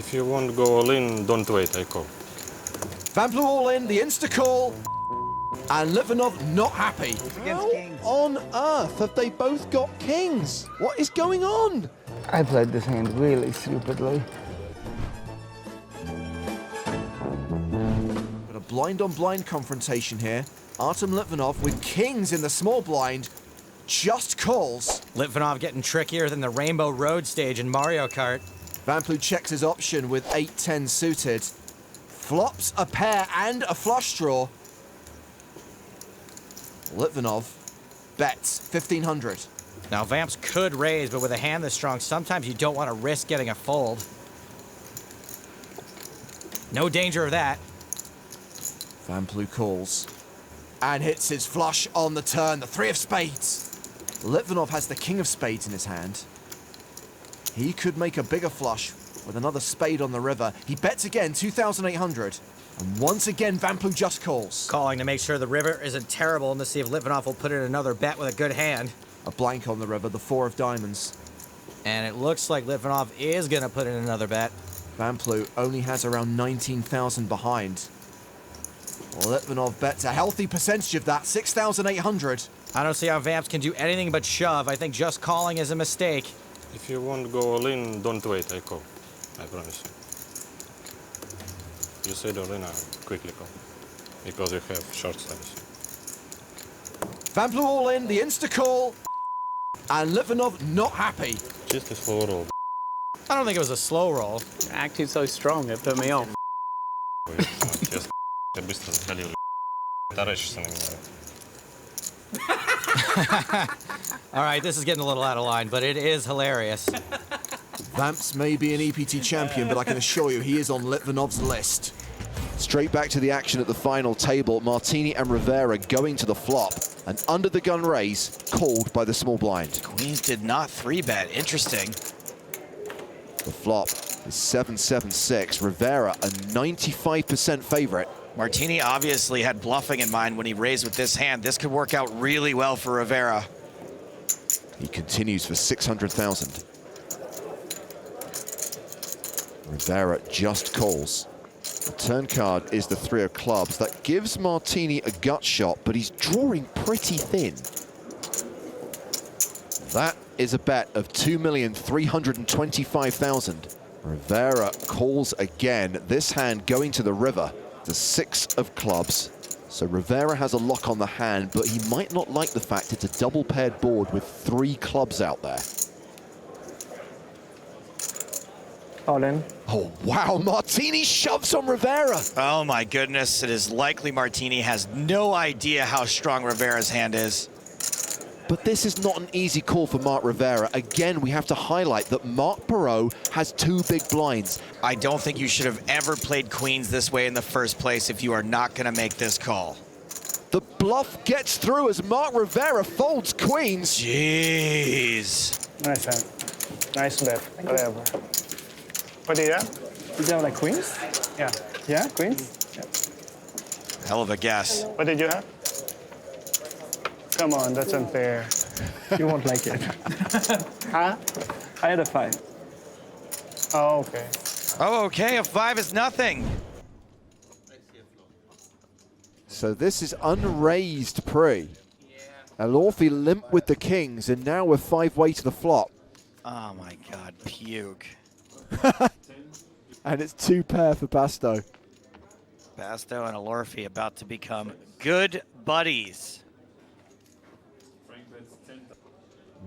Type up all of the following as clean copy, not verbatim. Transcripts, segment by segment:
If you want to go all in, don't wait, I call. Vamplew all in, the insta-call, and Litvinov not happy. How on earth have they both got kings? What is going on? I played this hand really stupidly. But a blind-on-blind confrontation here. Artem Litvinov with kings in the small blind just calls. Litvinov getting trickier than the Rainbow Road stage in Mario Kart. Vamplew checks his option with 8-10 suited. Flops a pair and a flush draw. Litvinov bets 1,500. Now Vamps could raise, but with a hand this strong, sometimes you don't want to risk getting a fold. No danger of that. Vamplew calls and hits his flush on the turn, the 3 of spades. Litvinov has the king of spades in his hand. He could make a bigger flush with another spade on the river. He bets again, 2,800. And once again, Vamplew just calls. Calling to make sure the river isn't terrible and to see if Litvinov will put in another bet with a good hand. A blank on the river, the 4 of diamonds. And it looks like Litvinov is going to put in another bet. Vamplew only has around 19,000 behind. Litvinov bets a healthy percentage of that, 6,800. I don't see how Vamps can do anything but shove. I think just calling is a mistake. If you want to go all in, don't wait, I call. I promise you. You said all in, I quickly call. Because you have short stance. Vamplew all in, the insta-call, and Litvinov not happy. Just a slow roll. I don't think it was a slow roll. Acting so strong, it put me off. Just быстро залил. Таращишься на меня. All right, this is getting a little out of line, but it is hilarious. Vamps may be an EPT champion, but I can assure you he is on Litvinov's list. Straight back to the action at the final table. Martini and Rivera going to the flop. An under-the-gun raise called by the small blind. Queens did not 3-bet. Interesting. The flop is 7-7-6. Rivera, a 95% favorite. Martini obviously had bluffing in mind when he raised with this hand. This could work out really well for Rivera. He continues for 600,000. Rivera just calls. The turn card is the 3 of clubs. That gives Martini a gut shot, but he's drawing pretty thin. That is a bet of 2,325,000. Rivera calls again, this hand going to the river. The 6 of clubs. So Rivera has a lock on the hand, but he might not like the fact it's a double paired board with 3 clubs out there. All in. Oh, wow, Martini shoves on Rivera. Oh my goodness, it is likely Martini has no idea how strong Rivera's hand is. But this is not an easy call for Mark Rivera. Again, we have to highlight that Mark Perot has 2 big blinds. I don't think you should have ever played queens this way in the first place if you are not going to make this call. The bluff gets through as Mark Rivera folds queens. Jeez. Nice hand. Nice bet. Whatever. What do you have? Did you have like queens? Yeah. Yeah, queens? Yeah. Hell of a guess. What did you have? Come on, that's unfair. You won't like it. Huh? I had a 5. Oh, okay. Oh, okay, a 5 is nothing. So this is unraised pre. Elorfi limp with the kings, and now we're 5-way to the flop. Oh my God, puke. And it's 2 pair for Bastow. Bastow and Elorfi about to become good buddies.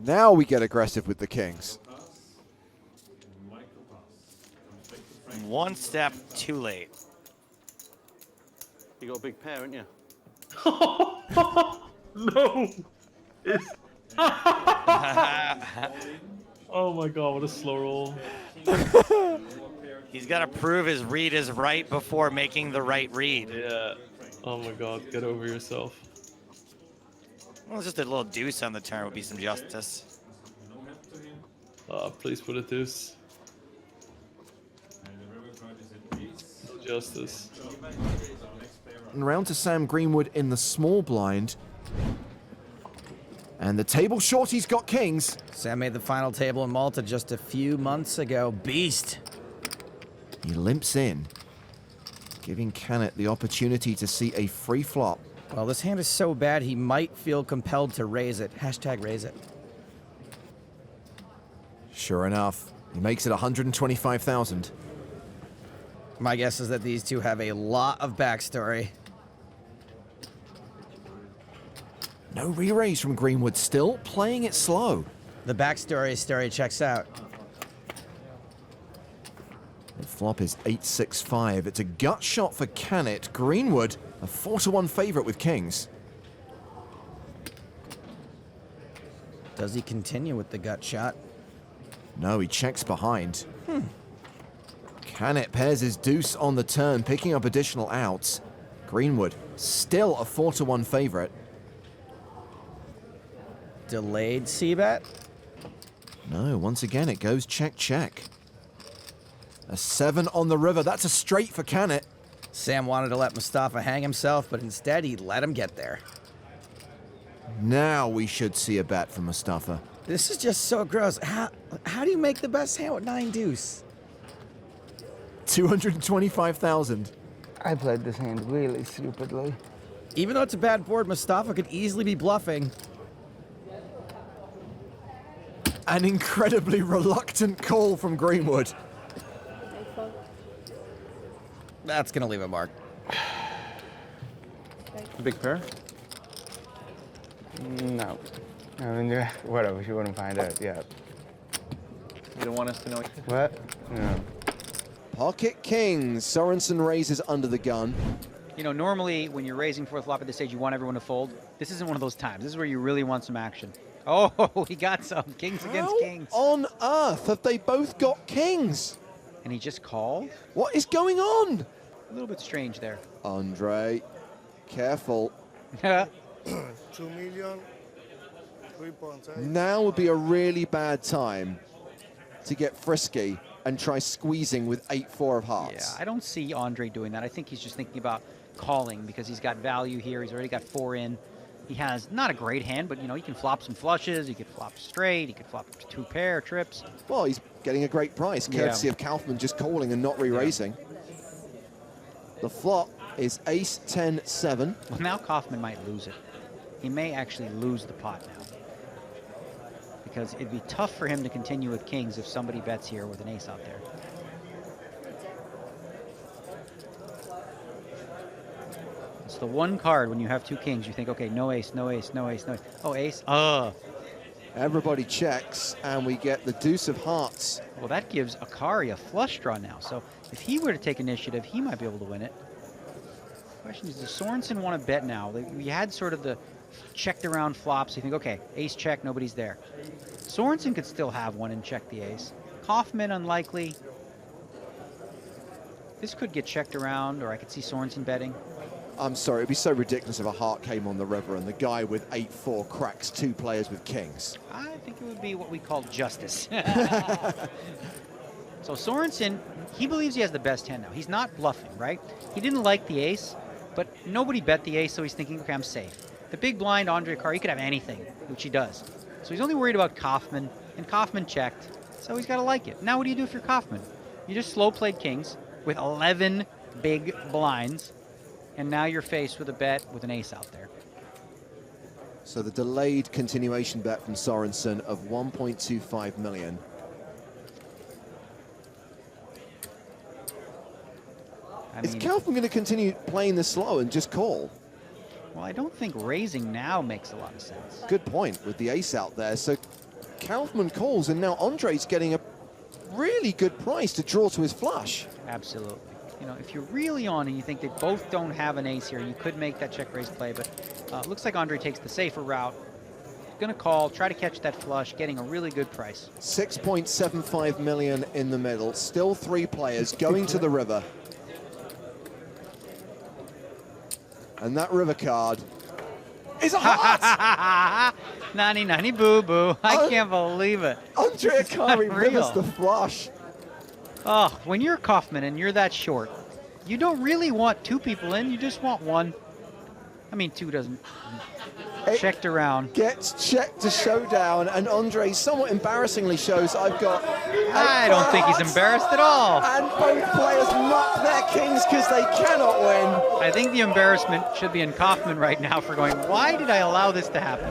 Now we get aggressive with the kings. One step too late. You got a big pair, haven't you? No! Oh my god, what a slow roll. He's got to prove his read is right before making the right read. Yeah. Oh my god, get over yourself. Well, just a little deuce on the turn would be some justice. Please put a deuce. No justice. And round to Sam Greenwood in the small blind. And the table shorty's got kings. Sam made the final table in Malta just a few months ago. Beast. He limps in, giving Kanit the opportunity to see a free flop. Well, this hand is so bad, he might feel compelled to raise it. Hashtag raise it. Sure enough, he makes it 125,000. My guess is that these two have a lot of backstory. No re-raise from Greenwood, still playing it slow. The backstory story checks out. The flop is 8-6-5. It's a gut shot for Kanit. Greenwood, a 4-1 favorite with kings. Does he continue with the gut shot? No, he checks behind. Kanit pairs his deuce on the turn, picking up additional outs. Greenwood, still a 4-1 favorite. Delayed c-bet? No, once again it goes check, check. A 7 on the river. That's a straight for Kanit. Sam wanted to let Mustafa hang himself, but instead he let him get there. Now we should see a bet from Mustafa. This is just so gross. How do you make the best hand with 9 deuce? 225,000. I played this hand really stupidly. Even though it's a bad board, Mustafa could easily be bluffing. An incredibly reluctant call from Greenwood. That's gonna leave a mark. A big pair? No. I mean, whatever, she wouldn't find out yet. You don't want us to know? What? No. Pocket kings. Sorensson raises under the gun. You know, normally when you're raising fourth flop at this stage, you want everyone to fold. This isn't one of those times. This is where you really want some action. Oh, he got some. Kings against kings. On earth have they both got kings? And he just called? What is going on? A little bit strange there. Andre, careful. 2 million, 3.8. Now would be a really bad time to get frisky and try squeezing with 8-4 of hearts. Yeah, I don't see Andre doing that. I think he's just thinking about calling because he's got value here. He's already got 4 in. He has not a great hand, but, you know, he can flop some flushes. He could flop straight. He could flop 2 pair trips. Well, he's getting a great price, courtesy of Kaufman just calling and not re-raising. Yeah. The flop is ace-10-7. Well, now Kaufman might lose it. He may actually lose the pot now. Because it'd be tough for him to continue with kings if somebody bets here with an ace out there. It's the one card when you have 2 kings, you think, okay, no ace, no ace, no ace, no ace. Oh, ace, Everybody checks, and we get the deuce of hearts. Well, that gives Akkari a flush draw now. So if he were to take initiative, he might be able to win it. The question is, does Sorensson want to bet now? We had sort of the checked around flops. You think, okay, ace check, nobody's there. Sorensson could still have one and check the ace. Kaufman, unlikely. This could get checked around, or I could see Sorensson betting. I'm sorry, it'd be so ridiculous if a heart came on the river and the guy with 8-4 cracks 2 players with kings. I think it would be what we call justice. So Sorensson, he believes he has the best hand now. He's not bluffing, right? He didn't like the ace, but nobody bet the ace, so he's thinking, okay, I'm safe. The big blind, Andre Akkari, he could have anything, which he does. So he's only worried about Kaufman, and Kaufman checked, so he's got to like it. Now what do you do if you're Kaufman? You just slow-played kings with 11 big blinds, and now you're faced with a bet with an ace out there. So the delayed continuation bet from Sorensson of 1.25 million. Is Kaufman going to continue playing this slow and just call? Well, I don't think raising now makes a lot of sense. Good point with the ace out there. So Kaufman calls, and now Andre's getting a really good price to draw to his flush. Absolutely. You know, if you're really on and you think they both don't have an ace here, you could make that check raise play, but it looks like Andre takes the safer route. Gonna call, try to catch that flush, getting a really good price. 6.75 million in the middle, still 3 players going to the river. And that river card is a heart! 90-90 boo-boo. I can't believe it. Andre Akkari rivers the flush. Oh, when you're Kaufman and you're that short, you don't really want 2 people in, you just want 1. I mean, 2 doesn't. It Checked around. Gets checked to showdown, and Andre somewhat embarrassingly shows I've got. I don't think he's embarrassed at all. And both players muck their kings because they cannot win. I think the embarrassment should be in Kaufman right now for going, why did I allow this to happen?